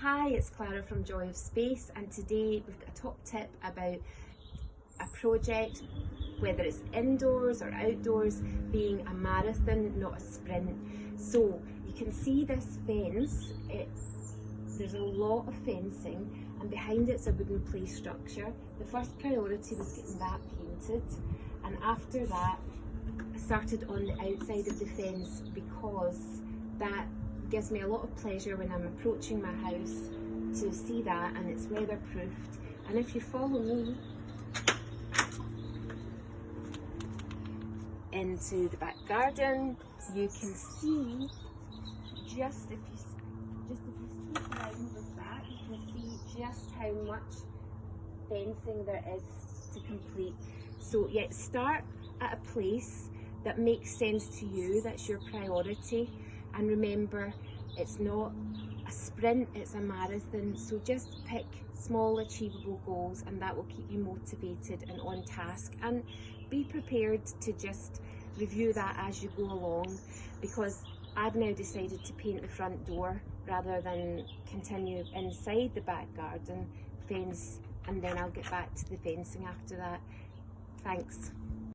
Hi, it's Clara from Joy of Space, and today we've got a top tip about a project, whether it's indoors or outdoors, being a marathon, not a sprint. So you can see this fence, there's a lot of fencing, and behind it's a wooden play structure. The first priority was getting that painted, and after that I started on the outside of the fence because that gives me a lot of pleasure when I'm approaching my house to see that, and it's weatherproofed. And if you follow me into the back garden, you can see just if you see around with that, you can see just how much fencing there is to complete. So yeah, start at a place that makes sense to you, that's your priority. And remember, it's not a sprint, it's a marathon. So just pick small achievable goals, and that will keep you motivated and on task. And be prepared to just review that as you go along, because I've now decided to paint the front door rather than continue inside the back garden fence, and then I'll get back to the fencing after that. Thanks.